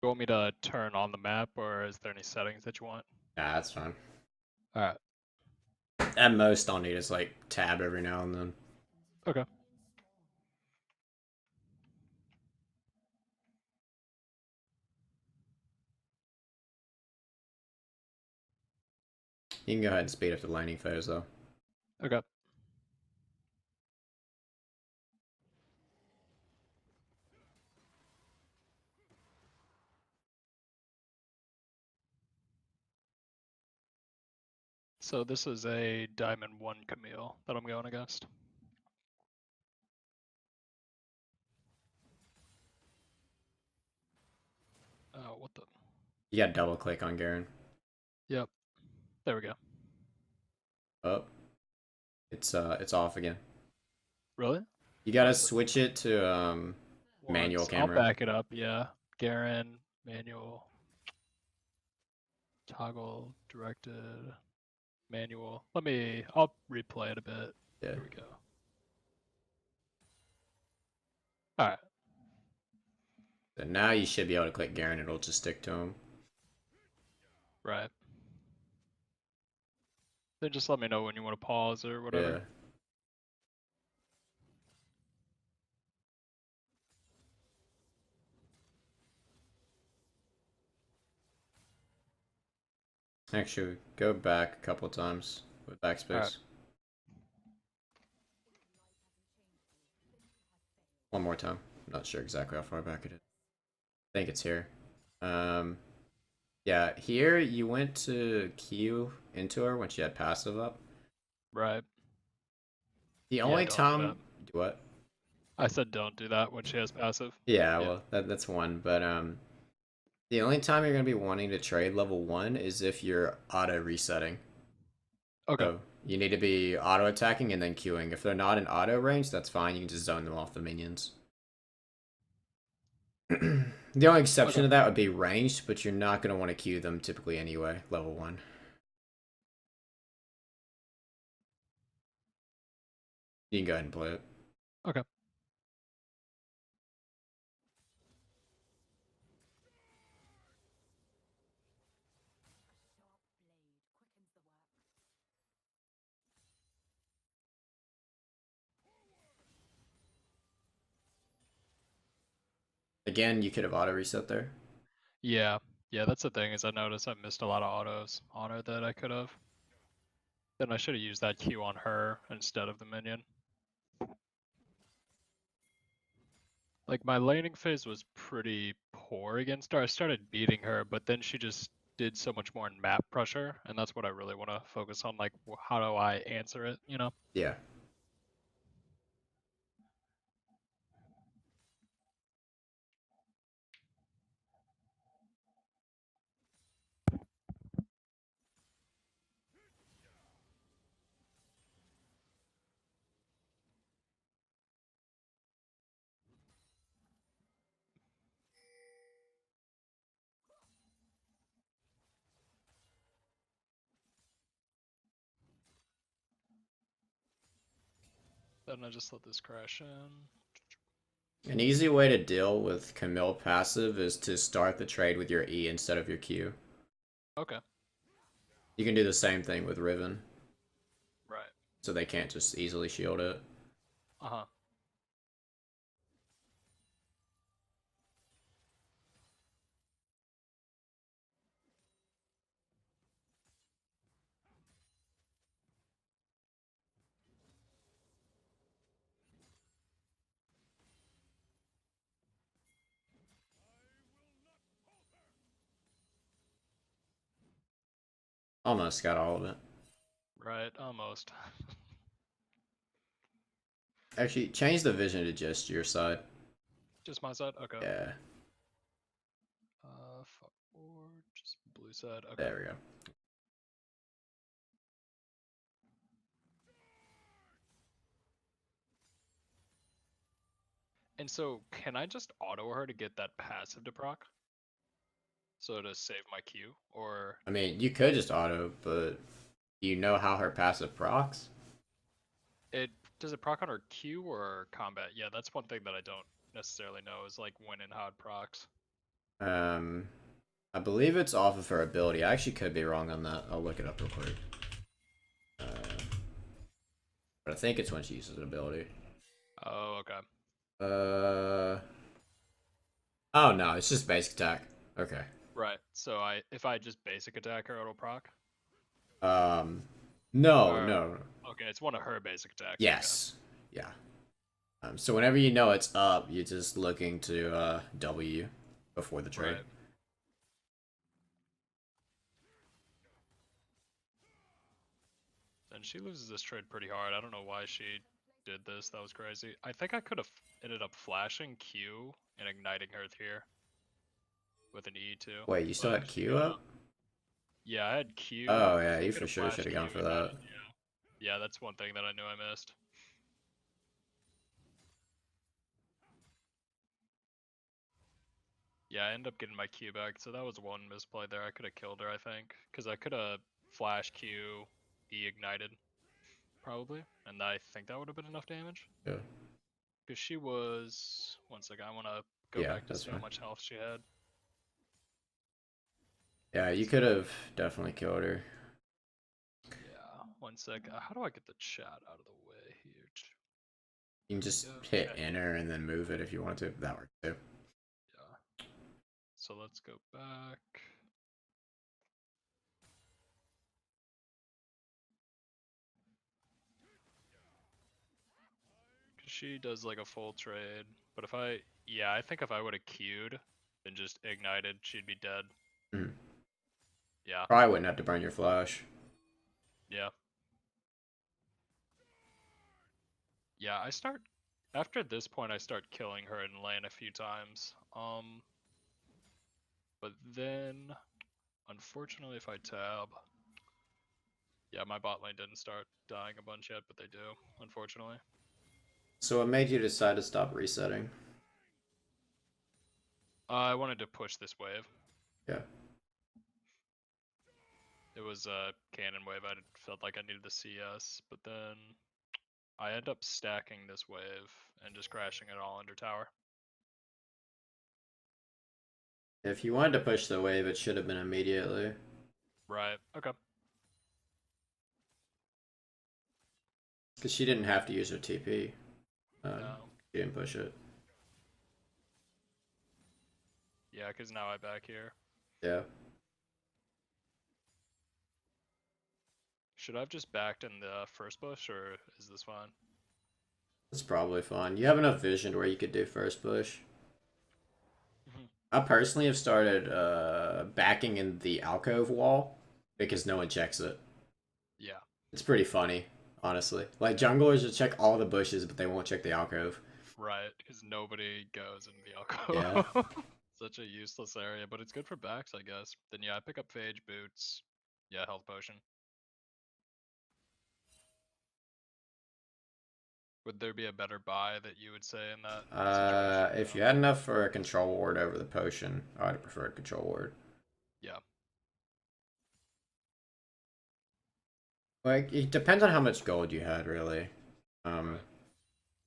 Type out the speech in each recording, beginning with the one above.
You want me to turn on the map, or is there any settings that you want? Yeah, that's fine. Alright, At most, I'll need is like tab every now and then. okay. You can go ahead and speed up the landing phase though. Okay. So this is a Diamond 1 Camille that I'm going against. Oh, what the? You got double click on Garen. Yep. There we go. Oh, it's off again. Really? You Why gotta is it? switch it to manual Once. I'll camera. back it up, yeah. Garen, manual, toggle, directed, manual. I'll replay it a bit. Yeah. Here we go. Alright. So now you should be able to click Garen. It'll just stick to him. Right. Then just let me know when you want to pause or whatever. Yeah. Actually, go back a couple times with Alright. backspace. One more time. I'm not sure exactly how far back it is. I think it's here. Yeah, here you went to Q into her when she had passive up. Right. The Yeah, only don't do that. time, what? I said don't do that when she has passive. Yeah, Yeah. well, that's one. But the only time you're gonna be wanting to trade level 1 is if you're auto resetting. Okay. So you need to be auto attacking and then queuing. If they're not in auto range, that's fine. You can just zone them off the minions. The only exception Okay. to that would be ranged, but you're not gonna want to queue them typically anyway. Level 1. You can go ahead and play it. Okay. Again, you could have auto reset there. Yeah. Yeah, that's the thing is I noticed I missed a lot of autos on her that I could have. Then I should have used that Q on her instead of the minion. Like my laning phase was pretty poor against her. I started beating her, but then she just did so much more in map pressure, and that's what I really want to focus on. Like, how do I answer it? You know? Yeah. Then I just let this crash in. An easy way to deal with Camille passive is to start the trade with your E instead of your Q. Okay. You can do the same thing with Riven, Right. so they can't just easily shield it. Uh huh. Almost got all of it. Right. Almost. Actually, change the vision to just your side. Just my side. Okay. Yeah, Fuck or just blue side. Okay. there we go. And so, can I just auto her to get that passive to proc? So to save my Q, or I mean, you could just auto, but you know how her passive procs? it does it proc on her Q or combat? Yeah, that's one thing that I don't necessarily know is like when and how it procs. Um, I believe it's off of her ability. I actually could be wrong on that. I'll look it up real quick. But I think it's when she uses an ability. Oh, okay. Uh, oh no, it's just basic attack. Okay. Right. So if I just basic attack her, it'll proc. Um, no, Or no. okay, it's one of her basic attacks. Okay. Yes. Yeah. So whenever you know it's up, you're just looking to W before the trade. Right. And she loses this trade pretty hard. I don't know why she did this. That was crazy. I think I could have ended up flashing Q and igniting her here with an E too. Wait, you still But had she Q got up? up. Yeah, I had Q. Oh yeah, I you could for have sure should flashed have Q, gone for that. ignited. Yeah, that's one thing that I knew I missed. Yeah, I ended up getting my Q back, so that was one misplay there. I could have killed her, I think, because I could have flash Q, E ignited, probably, and I think that would have been enough damage. Yeah. Because she was. One second, I want to go Yeah, back to that's see how fine. much health she had. Yeah, you So, could have definitely killed her. yeah, one sec. How do I get the chat out of the way here? You can There we just go. hit Chat. enter and then move it if you want to. That works too. Yeah. So let's go back. Cause she does like a full trade. But if I, yeah, I think if I would have queued and just ignited, she'd be dead. Mhm. Yeah. Probably wouldn't have to burn your flash. Yeah. Yeah, after this point I start killing her in lane a few times. But then unfortunately if I tab, yeah, my bot lane didn't start dying a bunch yet, but they do, unfortunately. So what made you decide to stop resetting? I wanted to push this wave. Yeah. It was a cannon wave. I felt like I needed the CS, but then I end up stacking this wave and just crashing it all under tower. If you wanted to push the wave, it should have been immediately. Right. Okay. Because she didn't have to use her TP. No. She didn't push it. Yeah, because now I back here. Yeah. Should I have just backed in the first bush, or is this fine? That's probably fine. You have enough vision to where you could do first push. Mhm. I personally have started backing in the alcove wall because no one checks it. Yeah. It's pretty funny, honestly. Like junglers will check all the bushes, but they won't check the alcove. Right, because nobody goes into the Yeah. alcove. Such a useless area, but it's good for backs, I guess. Then yeah, I pick up Phage, boots. Yeah, health potion. Would there be a better buy that you would say in that situation? If you had enough for a control ward over the potion, I would have preferred control ward. Yeah. Like it depends on how much gold you had, really. Um, Right.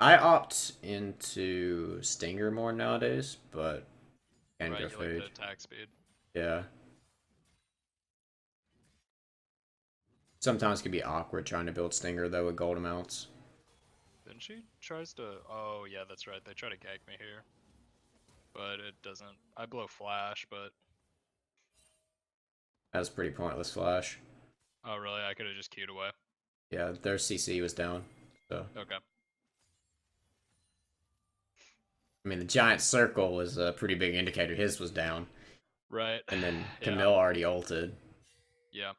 I opt into Stinger more nowadays, but can Right, go you like the Fade. attack speed. Yeah. Sometimes it can be awkward trying to build Stinger though with gold amounts. Then she tries to. Oh, yeah, that's right. They try to gank me here. But it doesn't. I blow flash, but. That's pretty pointless flash. Oh, really? I could have just queued away. Yeah, their CC was down. So Okay. I mean the giant circle was a pretty big indicator his was down. Right. And then Yeah. Camille already ulted. Yeah.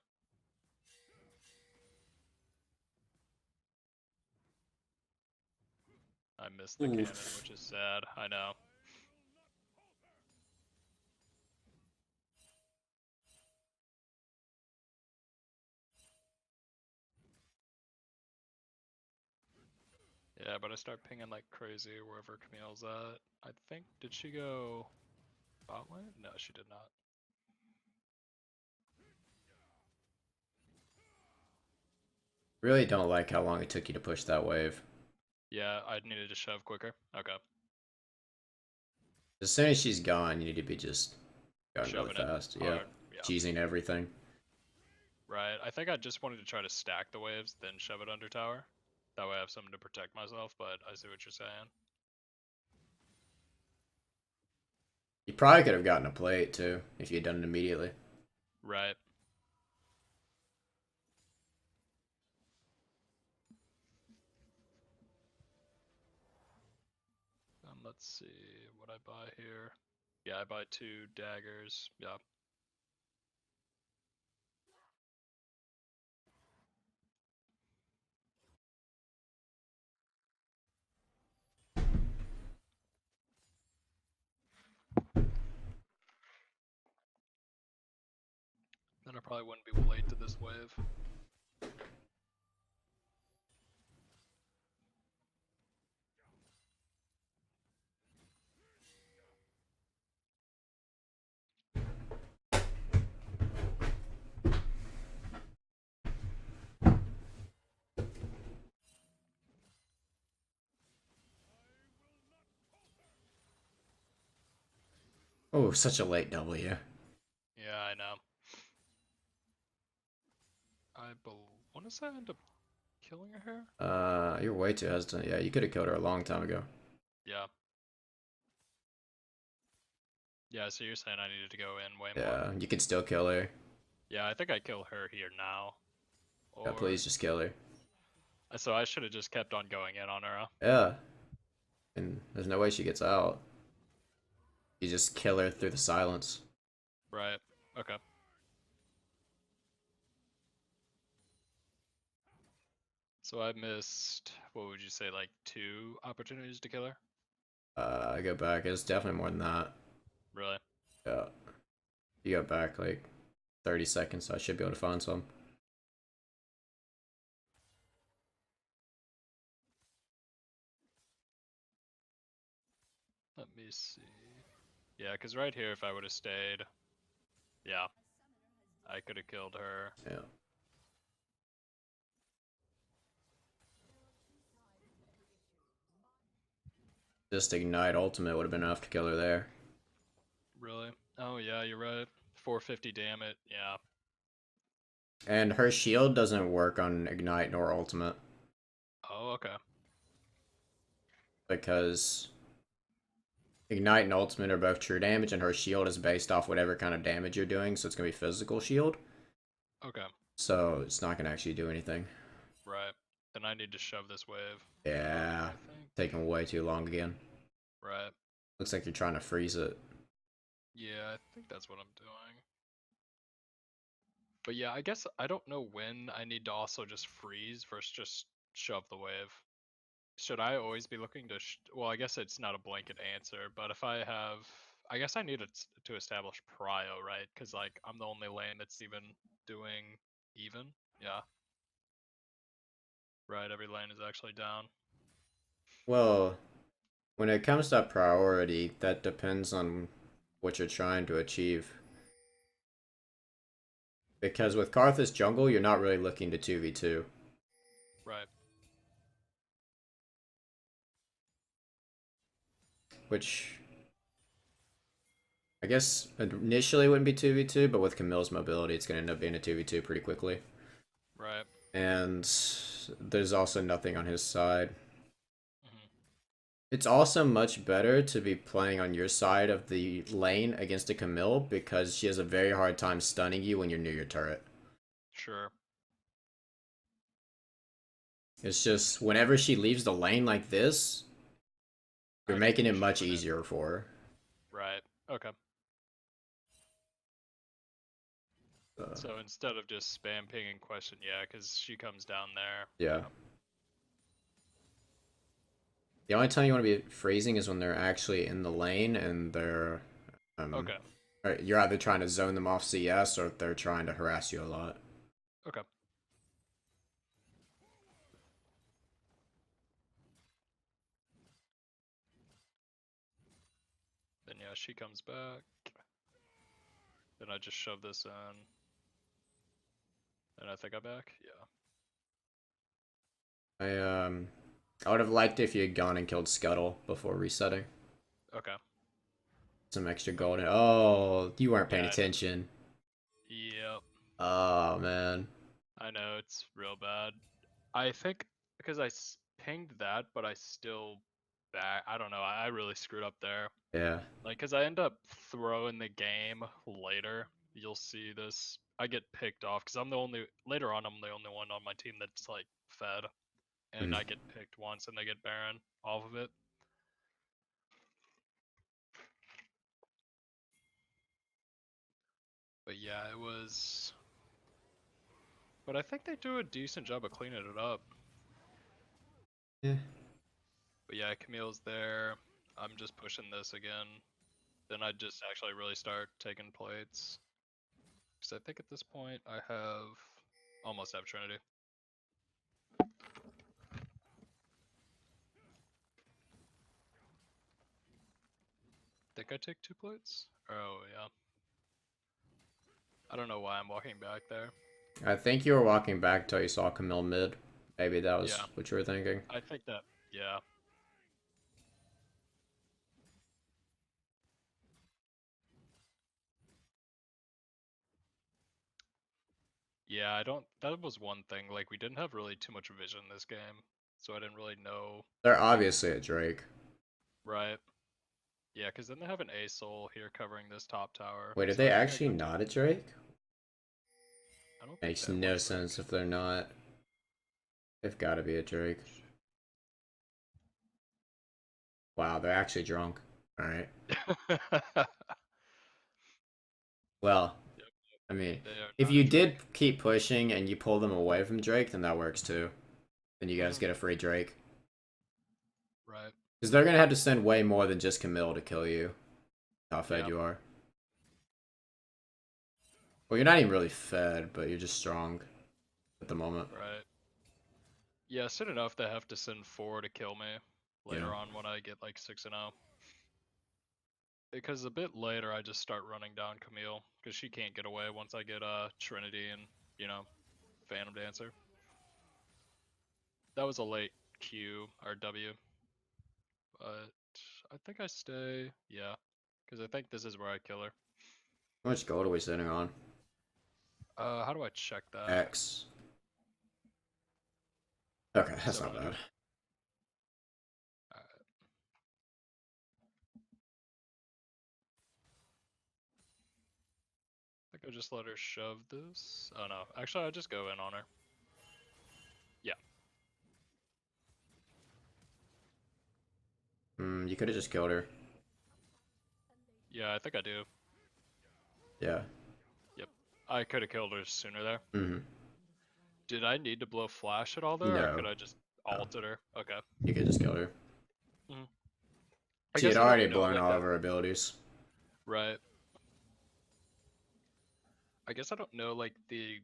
I missed the cannon, Oof. which is sad. I know. Yeah, but I start pinging like crazy wherever Camille's at. I think. Did she go bot lane? No, she did not. Really don't like how long it took you to push that wave. Yeah, I needed to shove quicker. Okay. As soon as she's gone, you need to be just Going really shoving it fast. Yep. hard. Yeah. Cheesing everything. Right. I think I just wanted to try to stack the waves, then shove it under tower. That way I have something to protect myself, but I see what you're saying. You probably could have gotten a plate too if you'd done it immediately. Right. Let's see what I buy here. Yeah, I buy 2 daggers. Yeah. Then I probably wouldn't be late to this wave. Oh, such a late W. Yeah, I know. I want to say I end up killing her here. You're way too hesitant. Yeah, you could have killed her a long time ago. Yeah. Yeah, so you're saying I needed to go in way more. Yeah, you could still kill her. Yeah, I think I kill her here now. Yeah, Or please just kill her. so I should have just kept on going in on her. Huh? Yeah, and there's no way she gets out. You just kill her through the silence. Right. Okay. So I missed, what would you say, like 2 opportunities to kill her? I go back. It's definitely more than that. Really? Yeah, you go back like 30 seconds, so I should be able to find some. Let me see. Yeah, because right here, if I would have stayed, yeah, I could have killed her. Yeah. Just ignite ultimate would have been enough to kill her there. Really? Oh, yeah, you're right. 450 damn it. Yeah. And her shield doesn't work on ignite nor ultimate Oh, okay. because ignite and ultimate are both true damage, and her shield is based off whatever kind of damage you're doing, so it's gonna be physical shield. Okay. So it's not gonna actually do anything. Right. Then I need to shove this wave. Yeah, I think. taking way too long again. Right. Looks like you're trying to freeze it. Yeah, I think that's what I'm doing. But yeah, I guess I don't know when I need to also just freeze versus just shove the wave. Should I always be looking to? Well, I guess it's not a blanket answer, but if I have, I guess I need to establish prio, right? Because like I'm the only lane that's even doing even. Yeah, right. Every lane is actually down. Well, when it comes to priority, that depends on what you're trying to achieve. Because with Karthus jungle, you're not really looking to 2v2. Right. Which I guess initially wouldn't be 2v2, but with Camille's mobility, it's going to end up being a 2v2 pretty quickly. Right. And there's also nothing on his side. Hmm. It's also much better to be playing on your side of the lane against a Camille because she has a very hard time stunning you when you're near your turret. Sure. It's just whenever she leaves the lane like this, you're I need to making be it much shoving it. easier for her. Right. Okay. Uh, So instead of just spam pinging question, yeah, because she comes down there. yeah. Yeah. The only time you want to be freezing is when they're actually in the lane and they're Okay. you're either trying to zone them off CS or they're trying to harass you a lot. Okay. Then yeah, she comes back. Then I just shove this in. And I think I'm back. Yeah. I would have liked if you had gone and killed Scuttle before resetting. Okay. Some extra gold. Oh, you weren't paying Yeah, attention. yep. Oh, man. I know it's real bad. I think because pinged that, but I still back. I don't know. I really screwed up there. Yeah. Like, cause I end up throwing the game later. You'll see this. I get picked off because I'm the only. Later on, I'm the only one on my team that's like fed, and Mhm. I get picked once, and they get Baron off of it. But yeah, it was. But I think they do a decent job of cleaning it up. Yeah. But yeah, Camille's there. I'm just pushing this again. Then I just actually really start taking plates. Because I think at this point I have almost have Trinity. Think I take 2 plates? Oh yeah. I don't know why I'm walking back there. I think you were walking back till you saw Camille mid. Maybe that was Yeah, what you were thinking. I think that. Yeah. Yeah, I don't. That was one thing. Like, we didn't have really too much vision this game. So I didn't really know. They're obviously a Drake. Right. Yeah, because then they have an A soul here covering this top tower. Wait, are So they I think I actually go top. not a Drake? I don't think Makes they have one no Drake. sense if they're not. They've got to be a Drake. Wow, they're actually drunk. Alright. Yep, Well, I mean, they are if not a you Drake. did keep pushing and you pull them away from Drake, then that works too. Then you guys Hmm. get a free Drake. Right. Because they're going to have to send way more than just Camille to kill you. How fed Yeah. you are. Well, you're not even really fed, but you're just strong at the moment. Right. Yeah, soon enough they have to send 4 to kill me Yeah. later on when I get like 6-0. Because a bit later I just start running down Camille because she can't get away once I get Trinity and you know Phantom Dancer. That was a late Q or W, but I think I stay. Yeah, because I think this is where I kill her. How much gold are we sitting on? How do I check that? X. Okay, that's not 700. bad. Alright. I think I just let her shove this. Oh no, actually I just go in on her. Yeah, You could have just killed her. yeah, I think I do. Yeah. Yep, I could have killed her sooner there. Mm-hmm. Did I need to blow flash at all there, or No. could I just No. ult at her? Okay. You could just kill her. Mhm. I She had guess I don't already know blown like all that. of her abilities. Right. I guess I don't know like the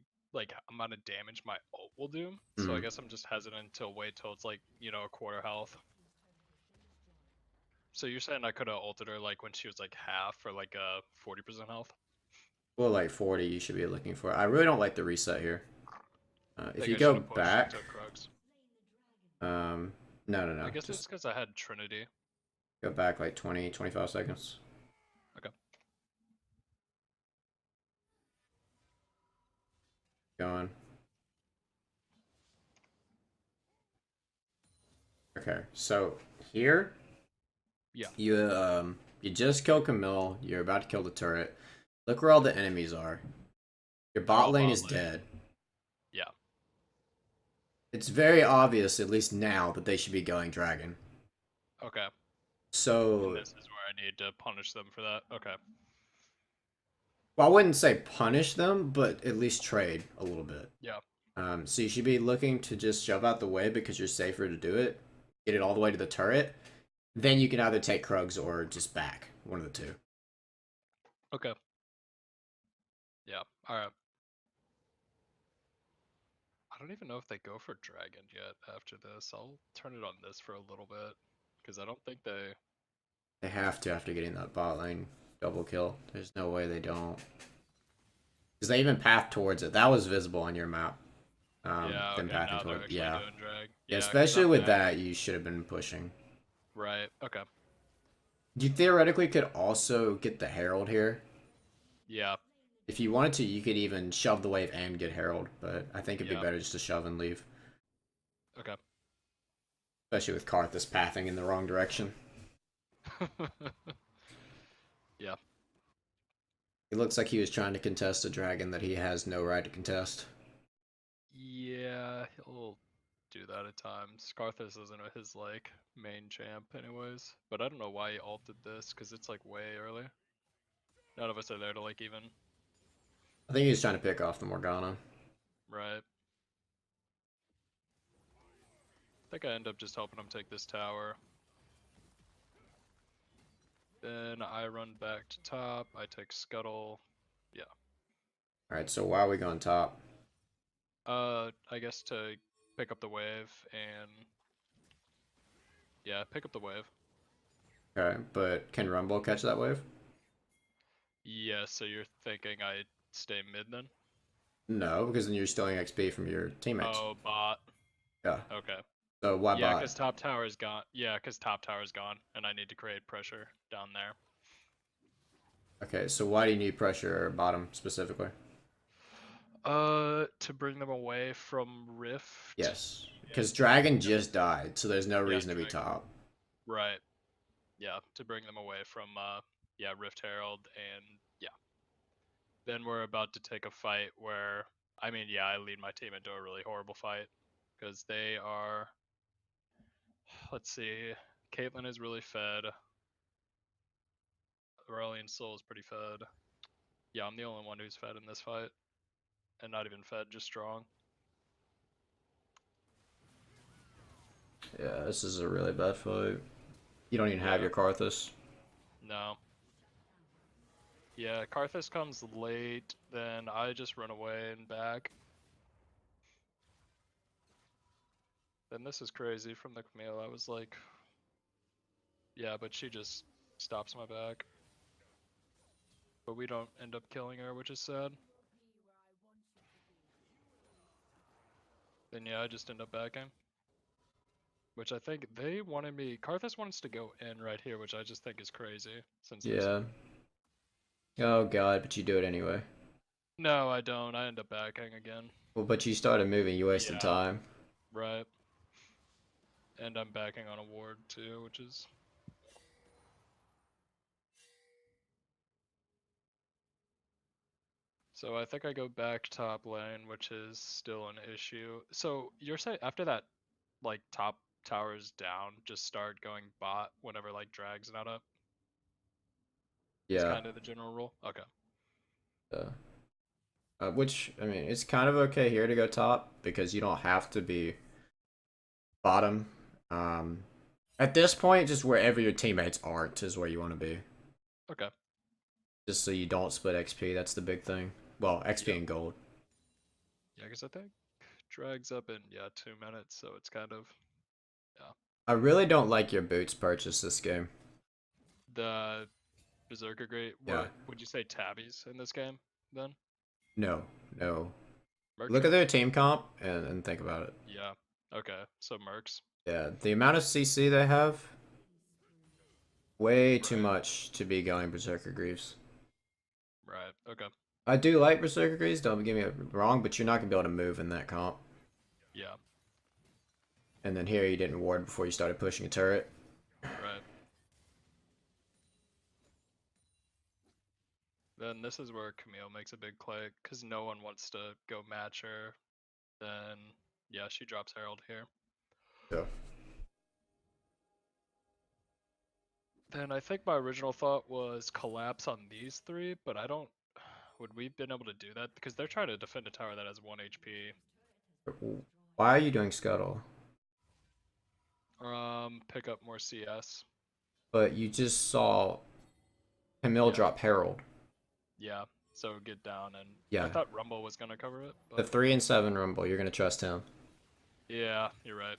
amount of damage my ult will do. So I Mm-hmm. guess I'm just hesitant to wait till it's like, a quarter health. So you're saying I could have ulted her like when she was like half or like 40% health? Well, like 40 you should be looking for. I really don't like the reset here. If Think you I should go have pushed back, into Krugs. no, no, no. I guess it's Just because I had Trinity. go back like 20, 25 seconds. Okay. Going. Okay, so here Yeah. you just killed Camille. You're about to kill the turret. Look where all the enemies are. Your They're bot all lane bot is lane. dead. Yeah. It's very obvious, at least now, that they should be going dragon. Okay. And So, this is where I need to punish them for that. Okay. well, I wouldn't say punish them, but at least trade a little bit. Yeah. So you should be looking to just shove out the way because you're safer to do it. Get it all the way to the turret. Then you can either take Krugs or just back. One of the two. Okay. Yeah. All right. I don't even know if they go for dragon yet after this. I'll turn it on this for a little bit because I don't think they. They have to after getting that bot lane double kill. There's no way they don't. Because they even path towards it. That was visible on your map. Yeah. Them Okay. pathing Now they're toward. actually Yeah. doing drag. Yeah, Yeah, because especially I'm with back. that, you should have been pushing. Right. Okay. You theoretically could also get the Herald here. Yeah, If you wanted to, you could even shove the wave and get Herald, but I think it'd be yeah. better just to shove and leave. Okay. Especially with Karthus pathing in the wrong direction. Yeah. It looks like he was trying to contest a dragon that he has no right to contest. Yeah, he'll do that at times. Karthus isn't his like main champ anyways, but I don't know why he alted this because it's like way early. None of us are there to like even I think he was trying to pick off the Morgana. right. I think I end up just helping him take this tower. Then I run back to top. I take Scuttle. Yeah. Alright, so why are we going top? I guess to pick up the wave and yeah, pick up the wave. Okay, but can Rumble catch that wave? Yeah, so you're thinking I stay mid then? No, because then you're stealing XP from your teammates. Oh, bot. Yeah. Okay. So why Yeah, bot? because top tower is gone. Yeah, because top tower is gone, and I need to create pressure down there. Okay, so why do you need pressure bottom specifically? To bring them away from Rift. Yes. Because And Dragon just died, so there's no yeah, reason to be Dragon. top. Right. Yeah, to bring them away from yeah, Rift Herald and yeah. Then we're about to take a fight where I mean, yeah, I lead my team into a really horrible fight because they are let's see. Caitlyn is really fed. Aurelian Soul is pretty fed. Yeah, I'm the only one who's fed in this fight. And not even fed, just strong. Yeah, this is a really bad fight. You don't even have Yeah, your Karthus. no. Yeah, Karthus comes late, then I just run away and back. Then this is crazy from the Camille. I was like, yeah, but she just stops my back. But we don't end up killing her, which is sad. Then yeah, I just end up backing. Which I think they wanted me. Karthus wants to go in right here, which I just think is crazy. Since it's. Yeah. Oh god, but you do it anyway. No, I don't. I end up backing again. Well, but you started moving, you wasted Yeah, time. right. And I'm backing on a ward too, which is. So I think I go back top lane, which is still an issue. So you're saying after that, like top towers down, just start going bot whenever like drag's not up. Is Yeah. kind of the general rule. Okay. Uh, which, I mean, it's kind of okay here to go top because you don't have to be bottom. Um, at this point, just wherever your teammates aren't is where you want to be. Okay. Just so you don't split XP, that's the big thing. Well, XP Yep. and gold. Yeah, because I think drag's up in yeah 2 minutes, so it's kind of yeah. I really don't like your boots purchase this game. The Berserker great. Yeah. What would you say tabbies in this game then? No, no. Look at Merchant? their team comp and think about it. Yeah. Okay. So mercs. Yeah, the amount of CC they have, way too Right. much to be going Berserker Greaves. Right. Okay. I do like Berserker Greaves, don't get me wrong, but you're not going to be able to move in that comp. Yeah. And then here you didn't ward before you started pushing a turret. Right. Then this is where Camille makes a big play because no one wants to go match her. Then yeah, she drops Herald here. So, Then I think my original thought was collapse on these three, but I don't. Would we been able to do that? Because they're trying to defend a tower that has 1 HP. why are you doing Scuttle? Pick up more CS. But you just saw Camille Yeah, drop Herald. yeah. So get down and I Yeah, thought Rumble was gonna cover it, the but 3 and 7 Rumble, you're going to trust him. yeah, you're right.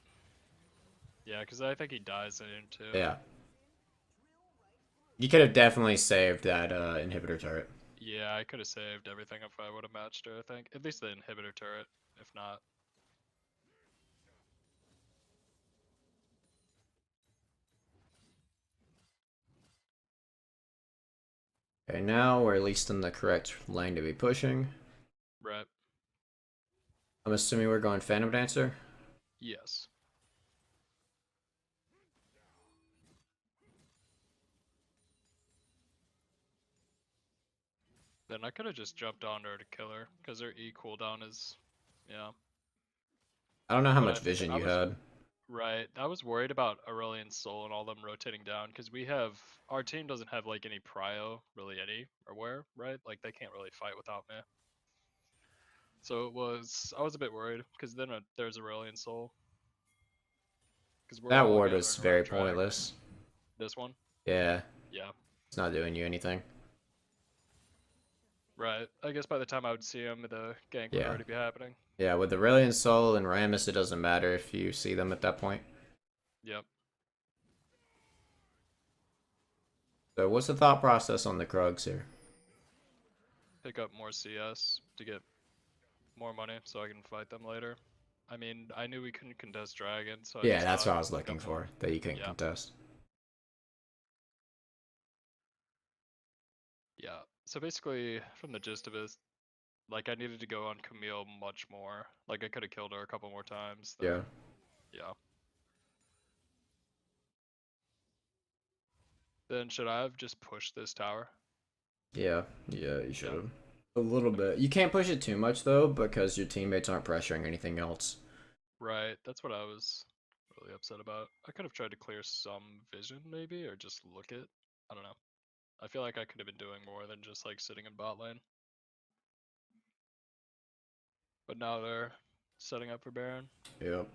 Yeah, because I think he dies in it too. Yeah. You could have definitely saved that inhibitor turret. Yeah, I could have saved everything if I would have matched her, I think. At least the inhibitor turret, if not. Okay, now we're at least in the correct lane to be pushing. Right. I'm assuming we're going Phantom Dancer. Yes. Then I could have just jumped on her to kill her, because her E cooldown is, yeah. I don't know how But much vision I you was had. right. I was worried about Aurelion Sol and all them rotating down, because our team doesn't have like any prio really anywhere, right? Like they can't really fight without me. So I was a bit worried, because then there's Aurelion Sol, because we're That all ward gathering was very around drag. pointless. This one, Yeah, yeah. it's not doing you anything. Right. I guess by the time I would see him, the gank would Yeah. already be happening. Yeah, with Aurelion Sol and Rammus, it doesn't matter if you see them at that point. Yep. So what's the thought process on the Krugs here? Pick up more CS to get more money so I can fight them later. I mean, I knew we couldn't contest Dragon, so I Yeah, just that's thought what I was pick looking up more. for, that you couldn't Yeah. contest. Yeah. So basically, from the gist of it, like I needed to go on Camille much more. Like I could have killed her a couple more times than, Yeah. yeah. Then should I have just pushed this tower? Yeah, you should Yeah. have. A little Okay. bit. You can't push it too much though, because your teammates aren't pressuring anything else. Right. That's what I was really upset about. I could have tried to clear some vision maybe, or just look it. I don't know. I feel like I could have been doing more than just like sitting in bot lane. But now they're setting up for Baron. Yep.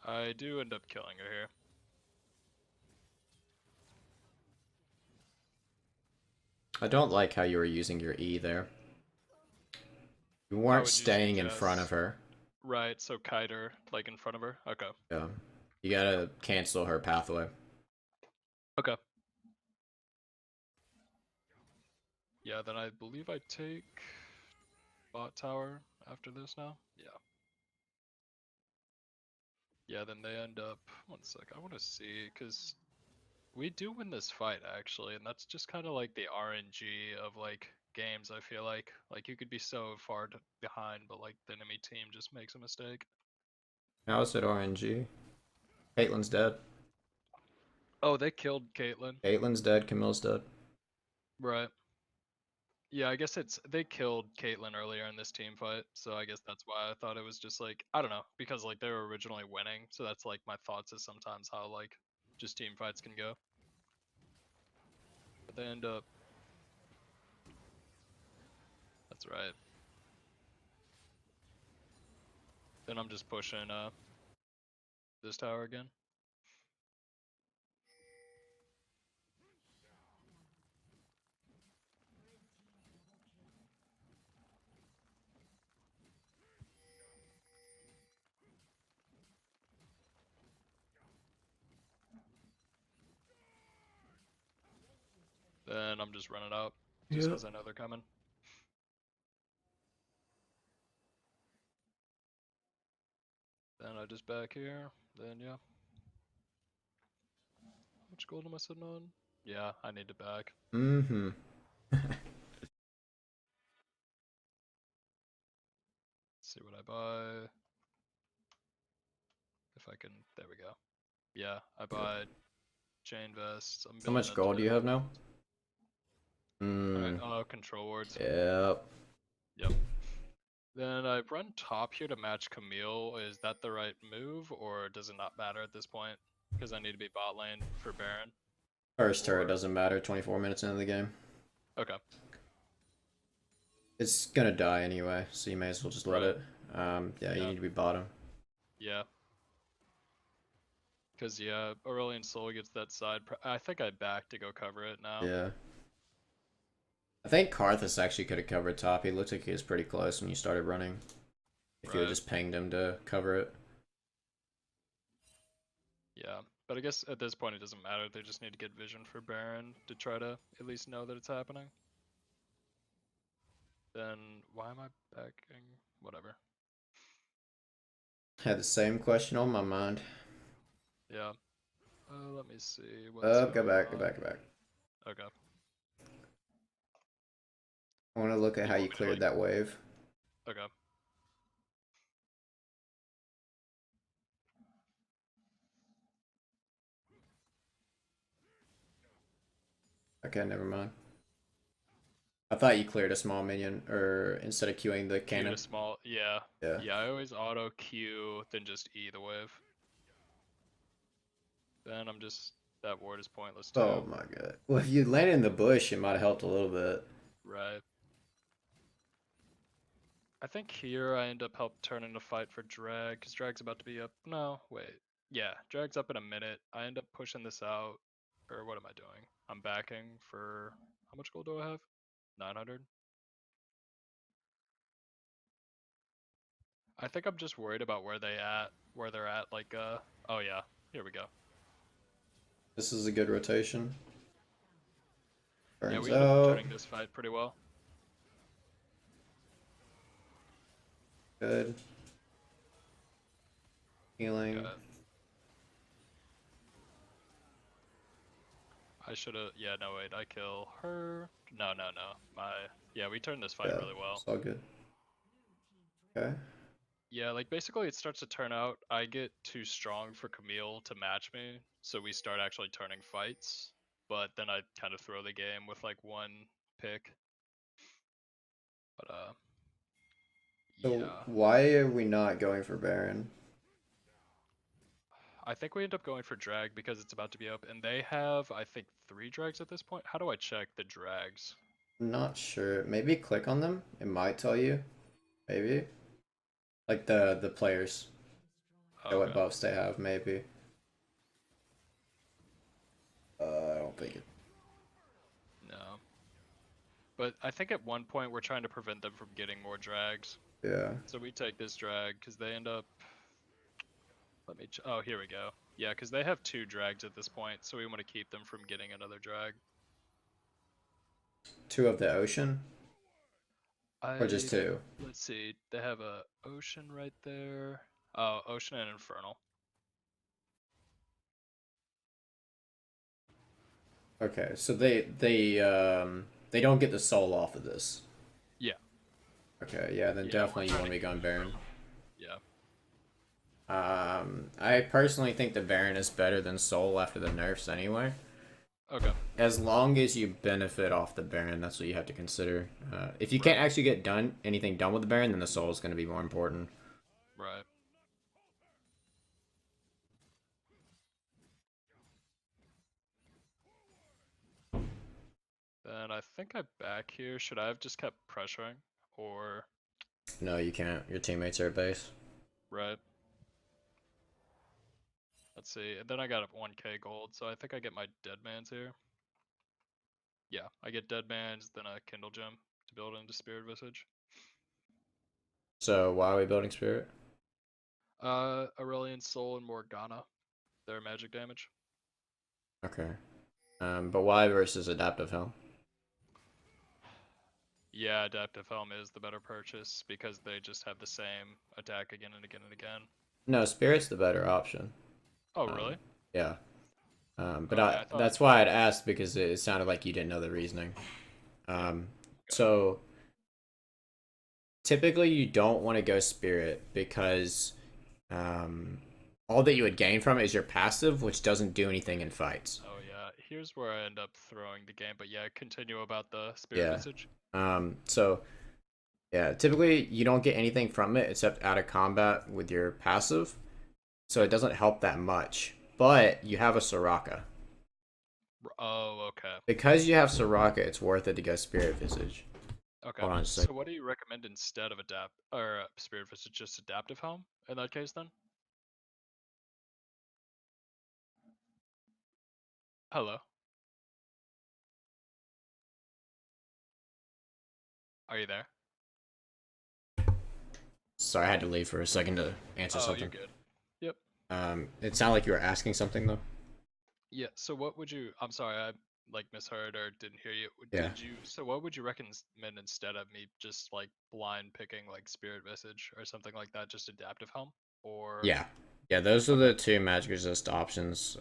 I do end up killing her here. I don't like how you were using your E there. You How weren't would you staying in front of suggest? her. Right, so kite her like in front of her. Okay. Yeah. You gotta cancel her pathway. Okay. Yeah, then I believe I take bot tower after this now. Yeah. Yeah, then they end up. One sec. I want to see because we do win this fight actually, and that's just kind of like the RNG of like games. I feel like you could be so far behind, but like the enemy team just makes a mistake. How is it RNG? Caitlyn's dead. Oh, they killed Caitlyn. Caitlyn's dead. Camille's dead. Right. Yeah, I guess they killed Caitlyn earlier in this team fight, so I guess that's why I thought it was just like I don't know, because like they were originally winning, so that's like my thoughts is sometimes how like just team fights can go. But they end up that's right. Then I'm just pushing this tower again. Then I'm just running out just Yeah. because I know they're coming. Then I just back here. Then yeah. How much gold am I sitting on? Yeah, I need to back. Mm-hmm. Let's see what I buy. If I can there we go. Yeah, I Yep. buy chain vests. I'm How building much up to gold do you have now? alright, Mm. control wards. Yep. Yep. Then I run top here to match Camille. Is that the right move, or does it not matter at this point? Because I need to be bot lane for Baron. First turret Or doesn't matter. 24 minutes into the game. okay, It's gonna die anyway, so you may as well just let right. it. Yeah, you Yeah, need to be bottom. yeah. Because yeah, Aurelion Sol gets that side. I think I back to go cover it now. Yeah. I think Karthus actually could have covered top. He looked like he was pretty close when you started running. If you had Right. just pinged him to cover it. Yeah. But I guess at this point it doesn't matter. They just need to get vision for Baron to try to at least know that it's happening. Then why am I backing? Whatever. Had the same question on my mind. Yeah. Let me see what's Go going back, go on. back, go back. Okay. I want to look at Do how you you want me to cleared like? that wave. Okay. Okay, never mind. I thought you cleared a small minion, or instead of queuing the Q to cannon. small. Yeah. Yeah. Yeah. I always auto Q, then just E the wave. Then I'm just that ward is pointless Oh too. my god. Well, if you landed in the bush, it might have helped a little bit. Right. I think here I end up help turning the fight for drag, because drag's about to be up. No, wait. Yeah, drag's up in a minute. I end up pushing this out. Or what am I doing? I'm backing for. How much gold do I have? 900? I think I'm just worried about where they're at, like, oh yeah, here we go. This is a good rotation. Yeah, Burns we end up out. turning this fight pretty well. Good. Healing. Yeah, I should've, yeah, no wait, I kill her. No, no, no, yeah, we turned this fight Yeah, really well. it's all good. Okay. Yeah, like basically it starts to turn out I get too strong for Camille to match me, so we start actually turning fights. But then I kind of throw the game with like one pick. But So yeah. why are we not going for Baron? I think we end up going for drag because it's about to be up, and they have I think 3 drags at this point. How do I check the drags? I'm not sure. Maybe click on them. It might tell you. Maybe. Like the players. Oh, Show what okay. buffs they have, maybe. I don't think it. No. But I think at one point we're trying to prevent them from getting more drags. Yeah. So we take this drag because they end up. Oh, here we go. Yeah, because they have 2 drags at this point, so we want to keep them from getting another drag. Two of the ocean? Or just I two? let's see. They have a ocean right there. Oh, ocean and infernal. Okay, so they don't get the soul off of this. Yeah, Okay, yeah, then yeah. We're definitely you trying want to to be keep going Baron. infernal. Yeah, I personally think the Baron is better than Soul after the nerfs anyway. okay. As long as you benefit off the Baron, that's what you have to consider. If you can't Right, actually get anything done with the Baron, then the Soul is going to be more important. right. Then I think I back here. Should I have just kept pressuring? Or, No, you can't. Your teammates are at base. right? Let's see. And then I got 1k gold, so I think I get my dead man's here. Yeah, I get dead man's, then a kindle gem to build into spirit visage. So why are we building Spirit? Aurelion Soul and Morgana. Their magic damage. Okay. But why versus Adaptive Helm? Yeah, Adaptive Helm is the better purchase because they just have the same attack again and again and again. No, Spirit's the better option. Oh, Um, really? yeah. But Okay, I thought. that's why I'd asked because it sounded like you didn't know the reasoning. Yeah. Um, Okay. so typically you don't want to go Spirit because um, all that you would gain from it is your passive, which doesn't do anything in fights. Oh, yeah. Here's where I end up throwing the game, but yeah, continue about the Spirit Yeah. Visage. So yeah, typically you don't get anything from it except out of combat with your passive, so it doesn't help that much. But you have a Soraka. Oh, okay. Because you have Soraka, it's worth it to go Spirit Visage. Okay. Hold on just a So second. what do you recommend instead of Spirit Visage? Just Adaptive Helm in that case, then? Hello. Are you there? Sorry, I had to leave for a second to answer Oh, you're something. good. Yep. It sounded like you were asking something though. Yeah. So what would you? I'm sorry, I like misheard or didn't hear you. Yeah. Did you? So what would you recommend instead of me just like blind picking like Spirit Visage or something like that? Just Adaptive Helm, or Yeah. Yeah, those are Okay. the two magic resist options.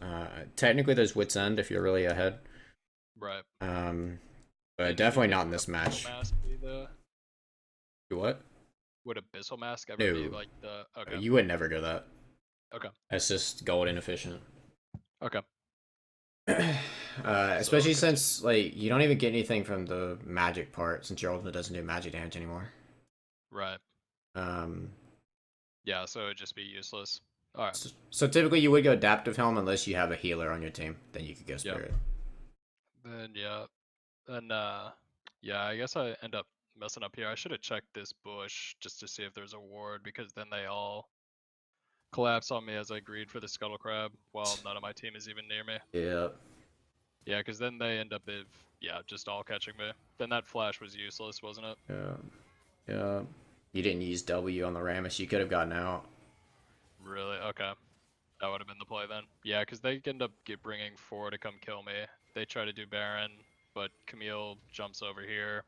Technically, there's Wit's End if you're really ahead. Right. Um, but And definitely anything not in would this Abyssal match. Mask be the What? would Abyssal Mask ever be No, like the okay. you would never go that. Okay. That's just gold inefficient. Okay. So Especially continue. since like you don't even get anything from the magic part since your ultimate doesn't do magic damage anymore. Right. Um, Yeah, so it'd just be useless. Alright. so typically you would go adaptive helm unless you have a healer on your team. Then you could go Yep. spirit. Then yeah. Then yeah, I guess I end up messing up here. I should have checked this bush just to see if there's a ward because then they all collapse on me as I greed for the scuttle crab while none of my team is even near me. Yeah. Yeah, because then they end up yeah, just all catching me. Then that flash was useless, wasn't it? Yeah. Yeah. You didn't use W on the Rammus. You could have gotten out. Really? Okay. That would have been the play then. Yeah, because they end up bringing 4 to come kill me. They try to do Baron, but Camille jumps over here.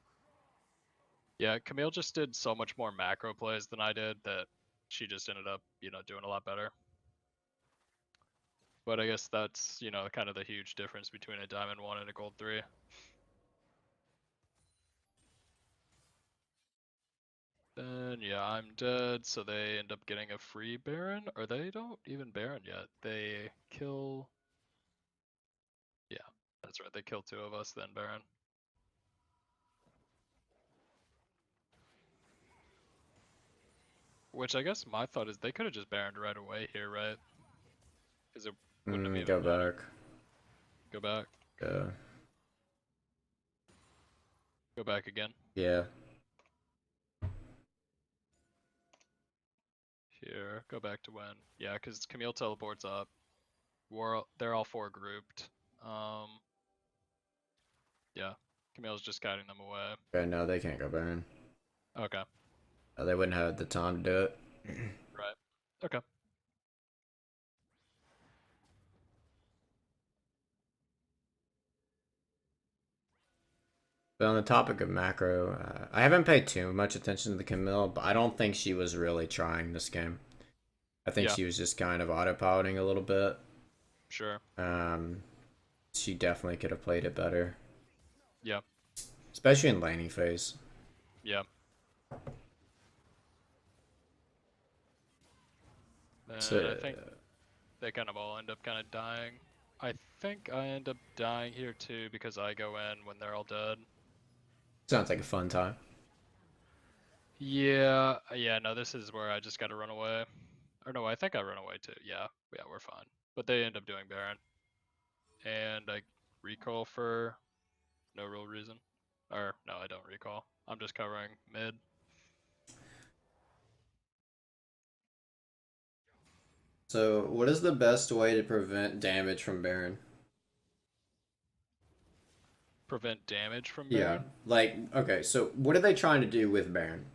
Yeah, Camille just did so much more macro plays than I did that she just ended up, doing a lot better. But I guess that's, kind of the huge difference between a Diamond 1 and a Gold 3. Then, yeah, I'm dead, so they end up getting a free Baron, or they don't even Baron yet. They kill... Yeah, that's right, they kill 2 of us, then Baron. Which I guess my thought is they could have just Baroned right away here, right? Because it wouldn't have even Go mattered. back. Go back. Yeah. Go back again. Yeah. Here, go back to when. Yeah, because Camille teleports up. They're all 4 grouped. Yeah, Camille's just guiding them away. Okay, no, they can't go Baron. Okay, They wouldn't have the time to do it. right. Okay. But on the topic of macro, I haven't paid too much attention to the Camille, but I don't think she was really trying this game. I think Yeah, she was just kind of autopiloting a little bit. sure. Um, she definitely could have played it better, Yeah, especially in laning phase. yeah. So And I think they kind of all end up kind of dying. I think I end up dying here too because I go in when they're all dead. sounds like a fun time. Yeah, yeah, no, this is where I just gotta run away. Or no, I think I run away too. Yeah, yeah, we're fine. But they end up doing Baron. And I recall for no real reason. Or, no, I don't recall. I'm just covering mid. So, what is the best way to prevent damage from Baron? Prevent damage from Yeah, Baron. like okay. So, what are they trying to do with Baron?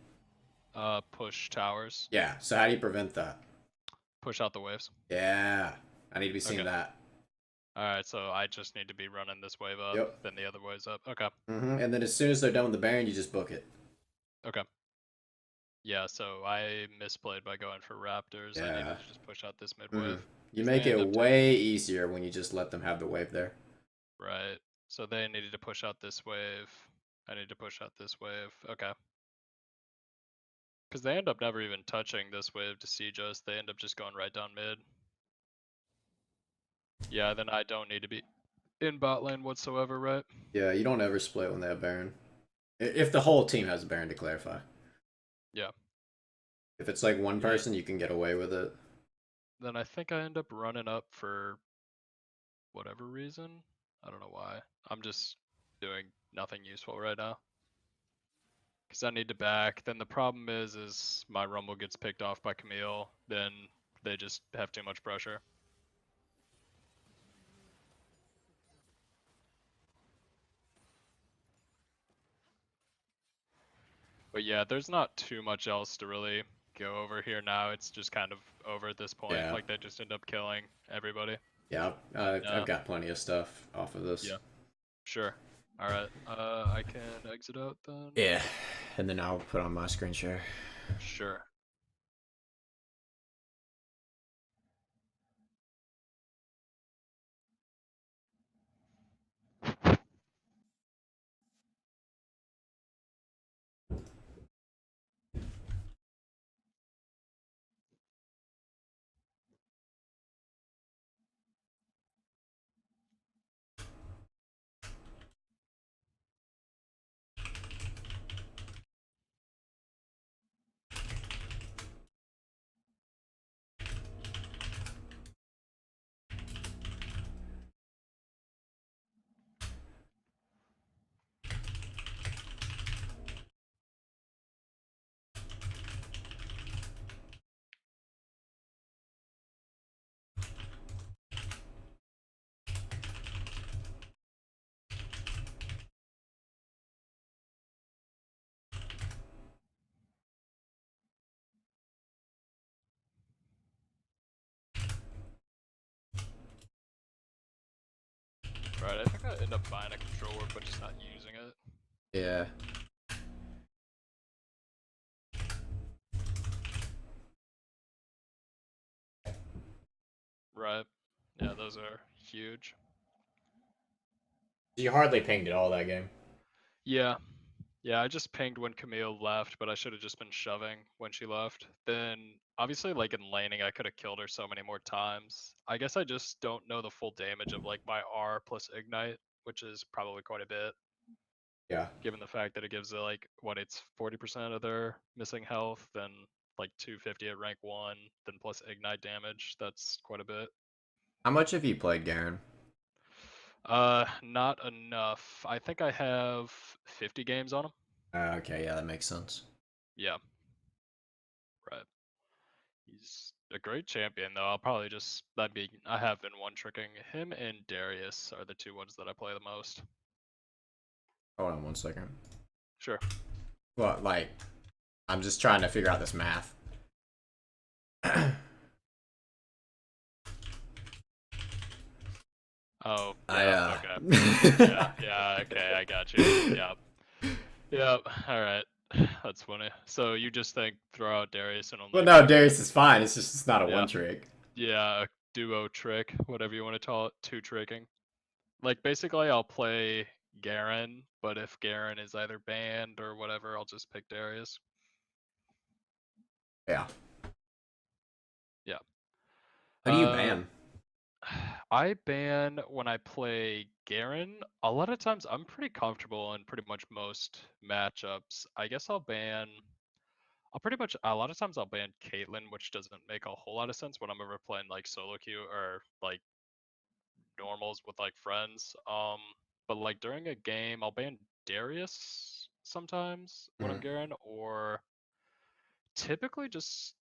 Push towers. Yeah. So, how do you prevent that? Push out the waves. Yeah, I need to be seeing Okay. that. Alright, so I just need to be running this wave up, Yep. then the other wave's up. Okay. And then as soon as they're done with the Baron, you just book it. Okay. Yeah, so I misplayed by going for Raptors. I needed Yeah. to just push out this mid hmm wave. You Because they make it end up taking. way easier when you just let them have the wave there. Right. So they needed to push out this wave. I need to push out this wave. Okay. Because they end up never even touching this wave to siege us. They end up just going right down mid. Yeah, then I don't need to be in bot lane whatsoever, right? Yeah, you don't ever split when they have Baron. If the whole team has a Baron to clarify. Yeah. If it's like one Yeah. person, you can get away with it. Then I think I end up running up for whatever reason. I don't know why. I'm just doing nothing useful right now. Because I need to back. Then the problem is my rumble gets picked off by Camille. Then they just have too much pressure. But yeah, there's not too much else to really go over here now. It's just kind of over at this point. Yeah. Like they just end up killing everybody. Yeah, I've got plenty of stuff off of this. Yeah, sure. All right. I can exit out then. Yeah, and then I'll put on my screen share. Sure. gonna end up buying a controller, but just not using it. Yeah. Right. Yeah, those are huge. You hardly pinged at all that game. Yeah. Yeah, I just pinged when Camille left, but I should have just been shoving when she left. Then, obviously, like in laning, I could have killed her so many more times. I guess I just don't know the full damage of like my R plus Ignite, which is probably quite a bit, Yeah. given the fact that it gives like what it's 40% of their missing health, then like 250 at rank 1, then plus Ignite damage. That's quite a bit. How much have you played, Garen? Not enough. I think I have 50 games on him. Okay, yeah, that makes sense. Yeah, right. He's a great champion, though. I'll probably just that be. I have been one tricking him and Darius are the two ones that I play the most. Hold on 1 second. Sure. Well, like, I'm just trying to figure out this math. Oh I yeah. Okay. Yeah. Yeah. Okay. I got you. Yep. Yep. All right. That's funny. So you just think throw out Darius and Well, only no, pick. Darius is fine. It's just it's not a Yeah. one trick. Yeah. A duo trick, whatever you want to call it. Two tricking. Like basically, I'll play Garen, but if Garen is either banned or whatever, I'll just pick Darius. Yeah. Yeah. How do you Uh, ban? I ban when I play Garen. A lot of times I'm pretty comfortable in pretty much most matchups. I guess I'll ban. I'll pretty much a lot of times I'll ban Caitlyn, which doesn't make a whole lot of sense when I'm ever playing like solo queue or like normals with like friends. But like during a game, I'll ban Darius sometimes when I'm Mhm. Garen, or typically just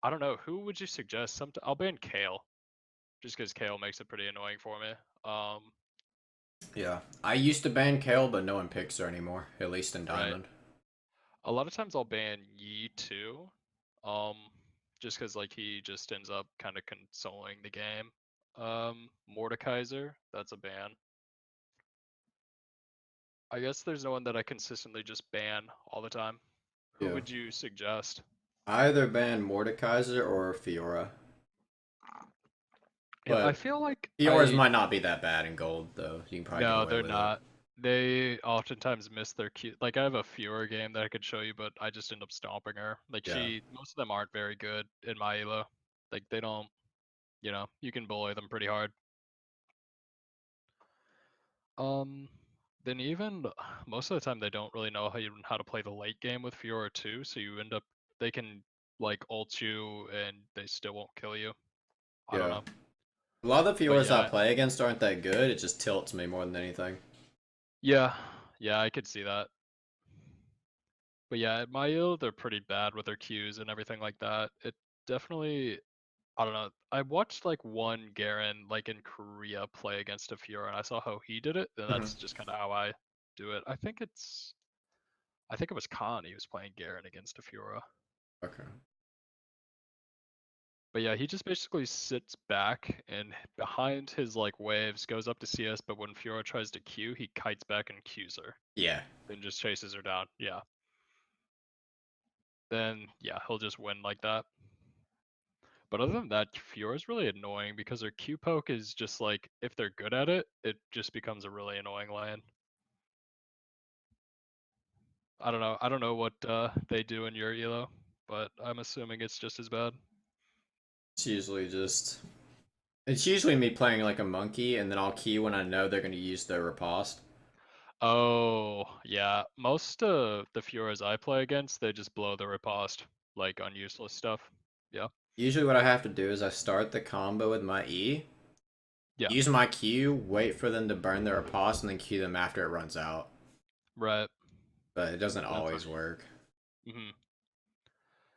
I don't know. Who would you suggest? I'll ban Kale just because Kale makes it pretty annoying for me. Yeah. I used to ban Kale, but no one picks her anymore, at least in Right. Diamond. A lot of times I'll ban Yi too, um, just because like he just ends up kind of consoling the game. Mordekaiser, that's a ban. I guess there's no one that I consistently just ban all the time. Who Yeah. would you suggest? Either ban Mordekaiser or Fiora. Yeah, I But feel like Fiora's I might not be that bad in gold, though. You can probably get no, away they're with it. not. They oftentimes miss their cue. Like I have a Fiora game that I could show you, but I just end up stomping her. Like Yeah. most of them aren't very good in my elo. Like they don't, you can bully them pretty hard. Um, then even most of the time they don't really know how to play the late game with Fiora too, so you end up they can like ult you and they still won't kill you. I don't Yeah. know. A lot of the But Fioras I yeah. play against aren't that good. It just tilts me more than anything. Yeah. Yeah, I could see that. But yeah, at my elo they're pretty bad with their Qs and everything like that. It definitely I don't know. I watched like one Garen like in Korea play against a Fiora and I saw how he did it, and Hmm. that's just kind of how I do it. I think it was Khan he was playing Garen against a Fiora. Okay. But yeah, he just basically sits back and behind his like waves goes up to CS, but when Fiora tries to Q, he kites back and Qs her. Yeah. Then just chases her down. Yeah. Then yeah, he'll just win like that. But other than that, Fiora's really annoying because her Q poke is just like if they're good at it, it just becomes a really annoying lane. I don't know. I don't know what they do in your elo, but I'm assuming it's just as bad. It's usually just. It's usually me playing like a monkey, and then I'll key when I know they're going to use their riposte. Oh, yeah. Most of the Fioras I play against, they just blow the riposte, like on useless stuff. Yeah. Usually, what I have to do is I start the combo with my E, Yeah. use my Q, wait for them to burn their riposte, and then Q them after it runs out. Right. But it doesn't That's always work. hmm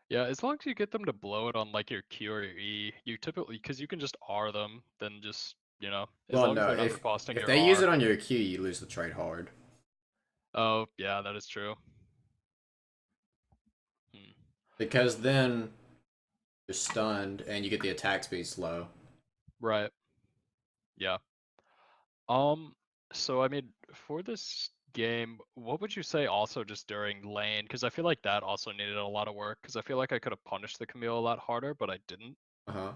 Yeah, as long as you get them to blow it on like your Q or your E, you typically, because you can just R them, then just, as Well, long as no, they're not riposting if your they use R. it on your Q, you lose the trade hard. Oh, yeah, that is true. Hmm. Because then you're stunned and you get the attack speed slow. Right. Yeah. Um, so I mean, for this game, what would you say also just during lane? Because I feel like that also needed a lot of work. Because I feel like I could have punished the Camille a lot harder, but I didn't. Uh huh.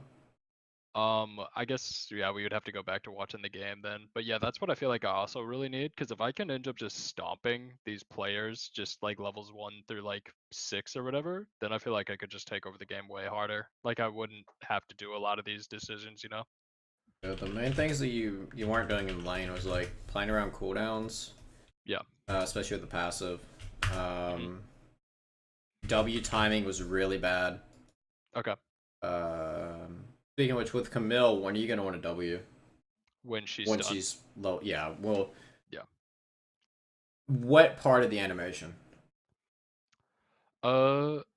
I guess yeah, we would have to go back to watching the game then. But yeah, that's what I feel like I also really need. Because if I can end up just stomping these players, just like levels 1 through like 6 or whatever, then I feel like I could just take over the game way harder. Like I wouldn't have to do a lot of these decisions, you know? The main things that you weren't doing in lane was like playing around cooldowns, Yeah. especially with the passive. Hmm. Um, W timing was really bad. Okay. Speaking of which, with Camille, when are you gonna want a W? When she's When done. she's low, yeah. Well, Yeah. what part of the animation?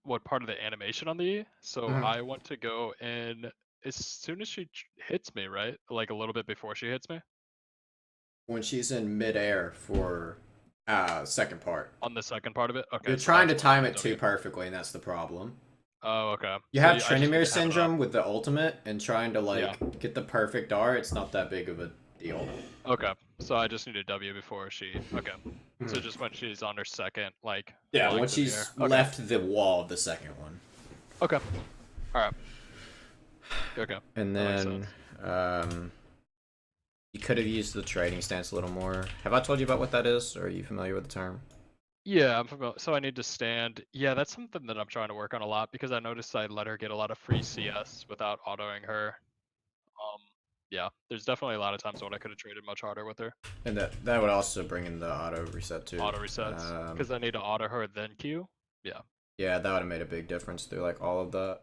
What part of the animation on the E? So Mhm. I want to go in as soon as she hits me, right? Like a little bit before she hits me When she's in midair for second part. on the second part of it. You're Okay, so trying that's to when I time need a it too W. perfectly, and that's the problem. Oh, okay. You So have I just need Trinimir to have it on. syndrome with the ultimate, and trying to Yeah. like get the perfect R. It's not that big of a deal. Okay. So I just need a W before she. Okay. So Mhm. just when she's on her second, like Yeah, flying once through the she's air. Okay. left the wall of the second one. Okay. All right. Okay. And That makes then sense. you could have used the trading stance a little more. Have I told you about what that is, or are you familiar with the term? Yeah, I'm familiar. So I need to stand. Yeah, that's something that I'm trying to work on a lot because I noticed I let her get a lot of free CS without autoing her. Um, yeah, there's definitely a lot of times when I could have traded much harder with her. And that would also bring in the auto reset too. Auto resets because I need to auto her then Q. Yeah. Yeah, that would have made a big difference through like all of that.